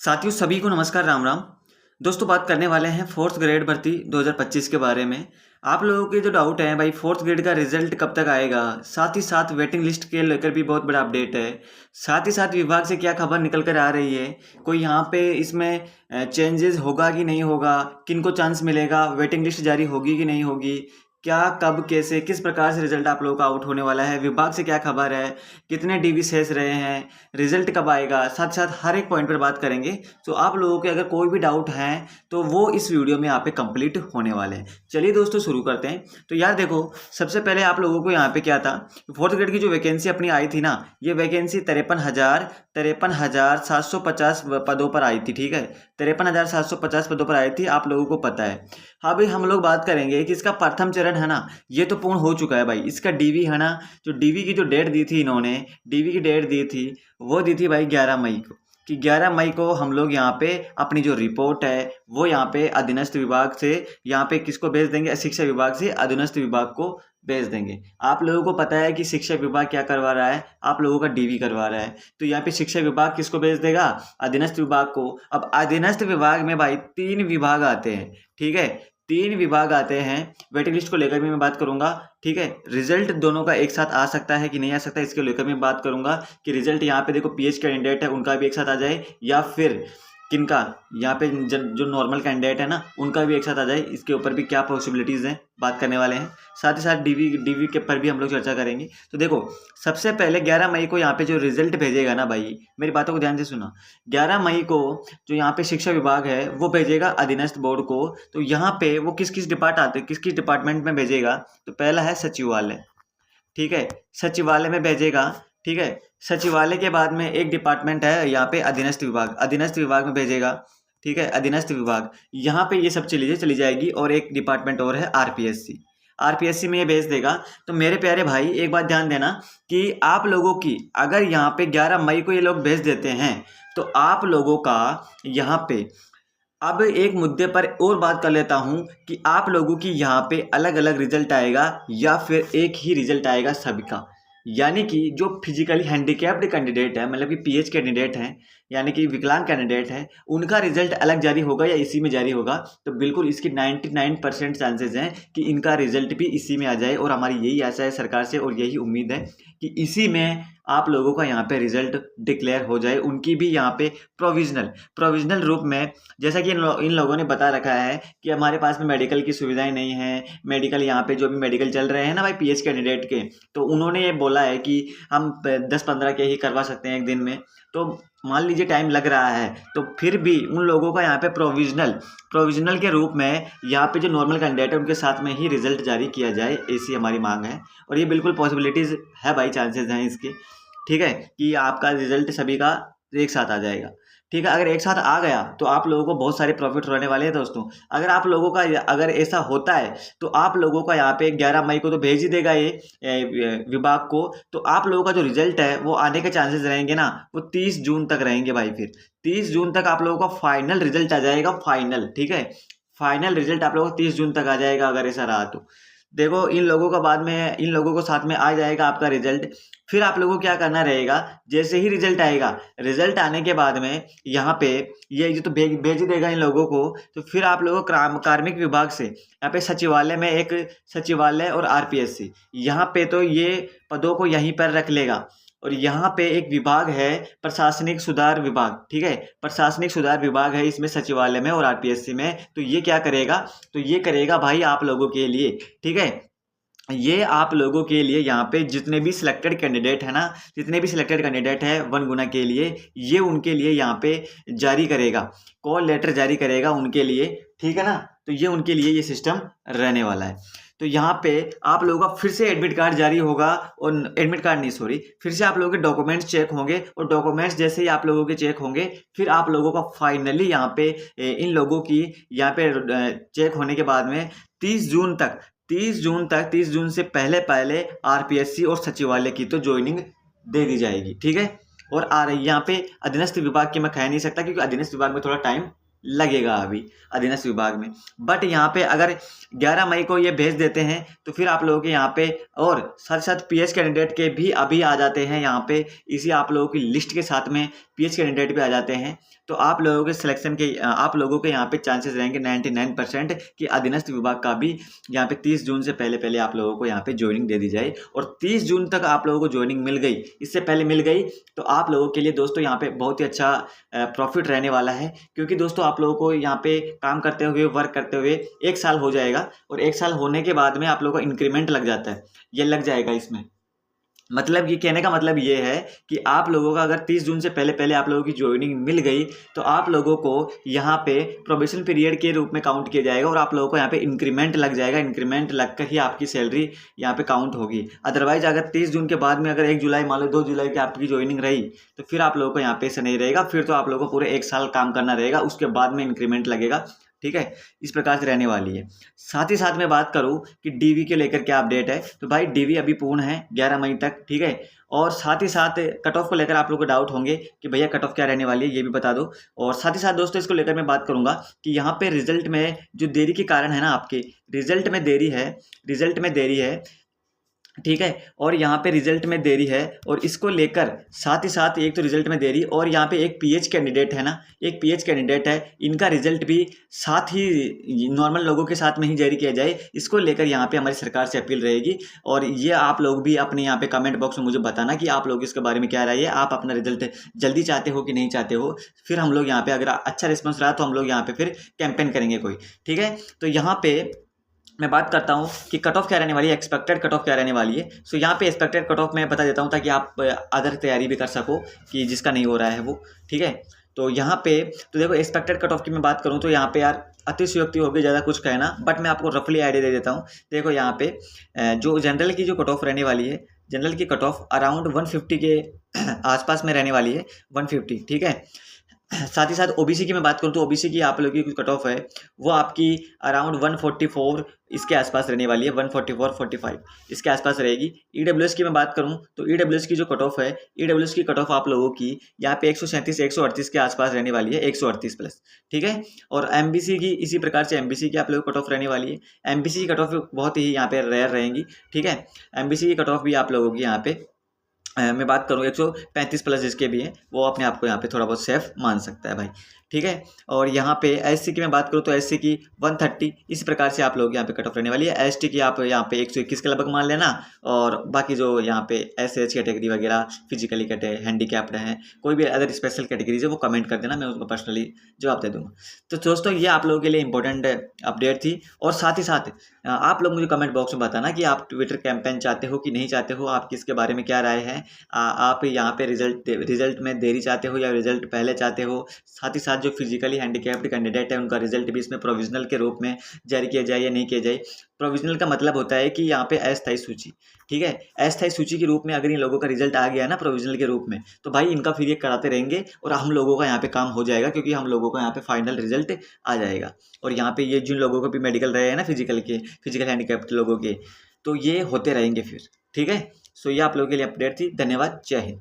साथियों सभी को नमस्कार, राम राम। दोस्तों बात करने वाले हैं फोर्थ ग्रेड भर्ती 2025 के बारे में। आप लोगों के जो डाउट है भाई फोर्थ ग्रेड का रिजल्ट कब तक आएगा, साथ ही साथ वेटिंग लिस्ट के लेकर भी बहुत बड़ा अपडेट है। साथ ही साथ विभाग से क्या खबर निकल कर आ रही है, कोई यहाँ पे इसमें चेंजेस होगा कि नहीं होगा, किनको चांस मिलेगा, वेटिंग लिस्ट जारी होगी कि नहीं होगी, क्या कब कैसे किस प्रकार से रिजल्ट आप लोगों का आउट होने वाला है, विभाग से क्या खबर है, कितने डीवी शेष रहे हैं, रिजल्ट कब आएगा, साथ साथ हर एक पॉइंट पर बात करेंगे। तो आप लोगों के अगर कोई भी डाउट है तो वो इस वीडियो में यहाँ पे कंप्लीट होने वाले हैं। चलिए दोस्तों शुरू करते हैं। तो यार देखो, सबसे पहले आप लोगों को यहाँ पे क्या था, फोर्थ ग्रेड की जो वैकेंसी अपनी आई थी ना, ये वैकेंसी 53,750 पदों पर आई थी। ठीक है, 53,750 पदों पर आई थी, आप लोगों को पता है। अभी हम लोग बात करेंगे कि इसका प्रथम चरण है ना, ये तो पूर्ण हो चुका है भाई। इसका डीवी है ना, जो डीवी की जो डेट दी थी इन्होंने, डीवी की डेट दी थी वो दी थी भाई 11 मई को, कि 11 मई को हम लोग यहाँ पे अपनी जो रिपोर्ट है वो यहाँ पे अधीनस्थ विभाग से यहाँ पे किसको भेज देंगे, शिक्षा विभाग से अधीनस्थ विभाग को भेज देंगे। आप लोगों को पता है कि शिक्षा विभाग क्या करवा रहा है, आप लोगों का डीवी करवा रहा है। तो यहाँ पे शिक्षा विभाग किसको भेज देगा, अधीनस्थ विभाग को। अब अधीनस्थ विभाग में भाई 3 विभाग आते हैं। ठीक है, 3 विभाग आते हैं। वेटिंग लिस्ट को लेकर भी मैं बात करूंगा। ठीक है, रिजल्ट दोनों का एक साथ आ सकता है कि नहीं आ सकता, इसके लेकर मैं बात करूंगा कि रिजल्ट यहाँ पे देखो पीएच कैंडिडेट है उनका भी एक साथ आ जाए, या फिर किनका यहाँ पे जो नॉर्मल कैंडिडेट है ना उनका भी एक साथ आ जाए, इसके ऊपर भी क्या पॉसिबिलिटीज़ हैं बात करने वाले हैं। साथ ही साथ डीवी के पर भी हम लोग चर्चा करेंगे। तो देखो, सबसे पहले 11 मई को यहाँ पे जो रिजल्ट भेजेगा ना भाई, मेरी बातों को ध्यान से सुना। 11 मई को जो यहाँ पे शिक्षा विभाग है वो भेजेगा अधीनस्थ बोर्ड को। तो यहाँ पे वो किस किस डिपार्टमेंट में भेजेगा, तो पहला है सचिवालय। ठीक है, सचिवालय में भेजेगा। ठीक है, सचिवालय के बाद में एक डिपार्टमेंट है यहाँ पे अधीनस्थ विभाग, अधीनस्थ विभाग में भेजेगा। ठीक है, अधीनस्थ विभाग, यहाँ पे ये सब चली जाएगी। और एक डिपार्टमेंट और है आरपीएससी, आरपीएससी में ये भेज देगा। तो मेरे प्यारे भाई एक बात ध्यान देना कि आप लोगों की अगर यहाँ पे 11 मई को ये लोग भेज देते हैं तो आप लोगों का यहाँ पे अब एक मुद्दे पर और बात कर लेता हूं कि आप लोगों की यहाँ पे अलग अलग रिजल्ट आएगा या फिर एक ही रिजल्ट आएगा सबका। यानी कि जो फिजिकली हैंडीकैप्ड कैंडिडेट है, मतलब कि पीएच कैंडिडेट हैं, यानी कि विकलांग कैंडिडेट है, उनका रिजल्ट अलग जारी होगा या इसी में जारी होगा। तो बिल्कुल इसकी 99% चांसेस हैं कि इनका रिजल्ट भी इसी में आ जाए। और हमारी यही आशा है सरकार से और यही उम्मीद है कि इसी में आप लोगों का यहाँ पे रिजल्ट डिक्लेयर हो जाए। उनकी भी यहाँ पे प्रोविजनल रूप में, जैसा कि इन लोगों ने बता रखा है कि हमारे पास में मेडिकल की सुविधाएं नहीं है, मेडिकल यहाँ पे जो भी मेडिकल चल रहे हैं ना भाई पीएच कैंडिडेट के, तो उन्होंने ये बोला है कि हम 10-15 के ही करवा सकते हैं एक दिन में। तो मान लीजिए टाइम लग रहा है, तो फिर भी उन लोगों का यहाँ पे प्रोविजनल के रूप में यहाँ पे जो नॉर्मल कैंडिडेट है उनके साथ में ही रिजल्ट जारी किया जाए, ऐसी हमारी मांग है। और ये बिल्कुल पॉसिबिलिटीज़ है भाई, चांसेस हैं इसके। ठीक है, कि आपका रिजल्ट सभी का एक साथ आ जाएगा। ठीक है, अगर एक साथ आ गया तो आप लोगों को बहुत सारे प्रॉफिट होने वाले हैं दोस्तों। अगर आप लोगों का अगर ऐसा होता है तो आप लोगों का यहाँ पे 11 मई को तो भेज ही देगा ये विभाग को। तो आप लोगों का जो रिजल्ट है वो आने के चांसेस रहेंगे ना, वो 30 जून तक रहेंगे भाई। फिर 30 जून तक आप लोगों का फाइनल रिजल्ट आ जाएगा, फाइनल। ठीक है, फाइनल रिजल्ट आप लोगों को 30 जून तक आ जाएगा अगर ऐसा रहा तो। देखो, इन लोगों का बाद में, इन लोगों को साथ में आ जाएगा आपका रिजल्ट। फिर आप लोगों को क्या करना रहेगा, जैसे ही रिजल्ट आएगा, रिजल्ट आने के बाद में यहाँ पे ये जो तो भेज ही देगा इन लोगों को। तो फिर आप लोगों को कार्मिक विभाग से यहाँ पे सचिवालय में एक सचिवालय और आरपीएससी, यहाँ पे तो ये पदों को यहीं पर रख लेगा। और यहाँ पे एक विभाग है प्रशासनिक सुधार विभाग। ठीक है, प्रशासनिक सुधार विभाग है इसमें सचिवालय में और आरपीएससी में। तो ये क्या करेगा, तो ये करेगा भाई आप लोगों के लिए। ठीक है, ये आप लोगों के लिए यहाँ पे जितने भी सिलेक्टेड कैंडिडेट है ना, जितने भी सिलेक्टेड कैंडिडेट है 1 गुना के लिए, ये उनके लिए यहाँ पे जारी करेगा, कॉल लेटर जारी करेगा उनके लिए। ठीक है ना, तो ये उनके लिए ये सिस्टम रहने वाला है। तो यहाँ पे आप लोगों का फिर से एडमिट कार्ड जारी होगा, और एडमिट कार्ड नहीं सॉरी, फिर से आप लोगों के डॉक्यूमेंट्स चेक होंगे। और डॉक्यूमेंट्स जैसे ही आप लोगों के चेक होंगे, फिर आप लोगों का फाइनली यहाँ पे इन लोगों की यहाँ पे चेक होने के बाद में 30 जून तक 30 जून से पहले आरपीएससी और सचिवालय की तो ज्वाइनिंग दे दी जाएगी। ठीक है, और आ रही यहाँ पे अधीनस्थ विभाग की मैं कह नहीं सकता क्योंकि अधीनस्थ विभाग में थोड़ा टाइम लगेगा अभी अधीनस्थ विभाग में। बट यहाँ पे अगर 11 मई को ये भेज देते हैं तो फिर आप लोगों के यहाँ पे और साथ साथ पीएच कैंडिडेट के भी अभी आ जाते हैं यहाँ पे, इसी आप लोगों की लिस्ट के साथ में पीएच कैंडिडेट भी आ जाते हैं। तो आप लोगों के सिलेक्शन के आप लोगों के यहाँ पे चांसेस रहेंगे 99% कि अधीनस्थ विभाग का भी यहाँ पे 30 जून से पहले पहले आप लोगों को यहाँ पे ज्वाइनिंग दे दी जाए। और 30 जून तक आप लोगों को ज्वाइनिंग मिल गई, इससे पहले मिल गई, तो आप लोगों के लिए दोस्तों यहाँ पे बहुत ही अच्छा प्रॉफिट रहने वाला है। क्योंकि दोस्तों आप लोगों को यहाँ पे काम करते हुए वर्क करते हुए 1 साल हो जाएगा, और 1 साल होने के बाद में आप लोगों को इंक्रीमेंट लग जाता है, ये लग जाएगा इसमें। मतलब ये कहने का मतलब ये है कि आप लोगों का अगर 30 जून से पहले पहले आप लोगों की ज्वाइनिंग मिल गई तो आप लोगों को यहाँ पे प्रोबेशन पीरियड के रूप में काउंट किया जाएगा, और आप लोगों को यहाँ पे इंक्रीमेंट लग जाएगा। इंक्रीमेंट लगकर ही आपकी सैलरी यहाँ पे काउंट होगी। अदरवाइज अगर 30 जून के बाद में अगर 1 जुलाई मान लो 2 जुलाई की आपकी ज्वाइनिंग रही तो फिर आप लोगों को यहाँ पे ऐसा नहीं रहेगा, फिर तो आप लोगों को पूरे 1 साल काम करना रहेगा, उसके बाद में इंक्रीमेंट लगेगा। ठीक है, इस प्रकार से रहने वाली है। साथ ही साथ मैं बात करूं कि डीवी के लेकर क्या अपडेट है, तो भाई डीवी अभी पूर्ण है 11 मई तक। ठीक है, और साथ ही साथ कट ऑफ को लेकर आप लोगों को डाउट होंगे कि भैया कट ऑफ क्या रहने वाली है, ये भी बता दो। और साथ ही साथ दोस्तों इसको लेकर मैं बात करूंगा कि यहाँ पे रिजल्ट में जो देरी के कारण है ना, आपके रिजल्ट में देरी है। ठीक है, और यहाँ पे रिजल्ट में देरी है, और इसको लेकर साथ ही साथ एक तो रिजल्ट में देरी, और यहाँ पे एक पीएच कैंडिडेट है ना, एक पीएच कैंडिडेट है, इनका रिजल्ट भी साथ ही नॉर्मल लोगों के साथ में ही जारी किया जाए, इसको लेकर यहाँ पे हमारी सरकार से अपील रहेगी। और ये आप लोग भी अपने यहाँ पे कमेंट बॉक्स में मुझे बताना कि आप लोग इसके बारे में क्या राय है, आप अपना रिजल्ट जल्दी चाहते हो कि नहीं चाहते हो। फिर हम लोग यहाँ पे अगर अच्छा रिस्पॉन्स रहा तो हम लोग यहाँ पे फिर कैंपेन करेंगे कोई। ठीक है, तो यहाँ पे मैं बात करता हूँ कि कट ऑफ क्या रहने वाली है, एक्सपेक्टेड कट ऑफ क्या रहने वाली है। सो यहाँ पे एक्सपेक्टेड कट ऑफ मैं बता देता हूँ ताकि आप अदर तैयारी भी कर सको कि जिसका नहीं हो रहा है वो। ठीक है, तो यहाँ पे तो देखो एक्सपेक्टेड कट ऑफ की मैं बात करूँ तो यहाँ पे यार अतिशयोक्ति होगी ज़्यादा कुछ कहना, बट मैं आपको रफली आइडिया दे देता हूँ। देखो यहाँ पे जो जनरल की जो कट ऑफ रहने वाली है, जनरल की कट ऑफ अराउंड 150 के आसपास में रहने वाली है, 150। ठीक है, साथ ही साथ ओबीसी की मैं बात करूँ तो ओबीसी की आप लोगों की कट ऑफ है वो आपकी अराउंड 144 इसके आसपास रहने वाली है, 144-45 इसके आसपास रहेगी। ईडब्ल्यूएस की मैं बात करूँ तो ईडब्ल्यूएस की जो कट ऑफ है, ईडब्ल्यूएस की कट ऑफ आप लोगों की यहाँ पे 137-138 के आसपास रहने वाली है, 138 प्लस। ठीक है, और एमबीसी की इसी प्रकार से एमबीसी की आप लोगों की कट ऑफ रहने वाली है। एमबीसी की कट ऑफ बहुत ही यहाँ पे रेयर रहेंगी। ठीक है, एमबीसी की कट ऑफ भी आप लोगों की यहाँ पे मैं बात करूँ 135 प्लस जिसके भी हैं वो अपने आप को यहाँ पे थोड़ा बहुत सेफ मान सकता है भाई। ठीक है, और यहाँ पे एससी की मैं बात करूँ तो एससी की 130 इस प्रकार से आप लोग यहाँ पे कट ऑफ रहने वाली है। एसटी की आप यहाँ पे 121 के लगभग मान लेना, और बाकी जो यहाँ पे एसएच कैटेगरी वगैरह, फिजिकली हैंडीकैप्ड हैं, कोई भी अदर स्पेशल कैटेगरीज है वो कमेंट कर देना, मैं उसको पर्सनली जवाब दे दूँगा। तो दोस्तों ये आप लोगों के लिए इंपॉर्टेंट अपडेट थी। और साथ ही साथ आप लोग मुझे कमेंट बॉक्स में बताना कि आप ट्विटर कैंपेन चाहते हो कि नहीं चाहते हो, आप किसके बारे में क्या राय है, आप यहाँ पे रिजल्ट में देरी चाहते हो या रिजल्ट पहले चाहते हो। साथ ही साथ जो फिजिकली हैंडीकैप्ड कैंडिडेट है उनका रिजल्ट भी इसमें प्रोविजनल के रूप में जारी किया जाए या नहीं किया जाए। प्रोविजनल का मतलब होता है कि यहाँ पे अस्थायी सूची। ठीक है, अस्थायी सूची के रूप में अगर इन लोगों का रिजल्ट आ गया ना प्रोविजनल के रूप में, तो भाई इनका फिर ये कराते रहेंगे और हम लोगों का यहाँ पे काम हो जाएगा, क्योंकि हम लोगों का यहाँ पे फाइनल रिजल्ट आ जाएगा। और यहाँ पे ये जिन लोगों को भी मेडिकल रहे हैं ना फिजिकल हैंडीकैप्ड लोगों के, तो ये होते रहेंगे फिर। ठीक है, सो ये आप लोगों के लिए अपडेट थी। धन्यवाद, जय हिंद।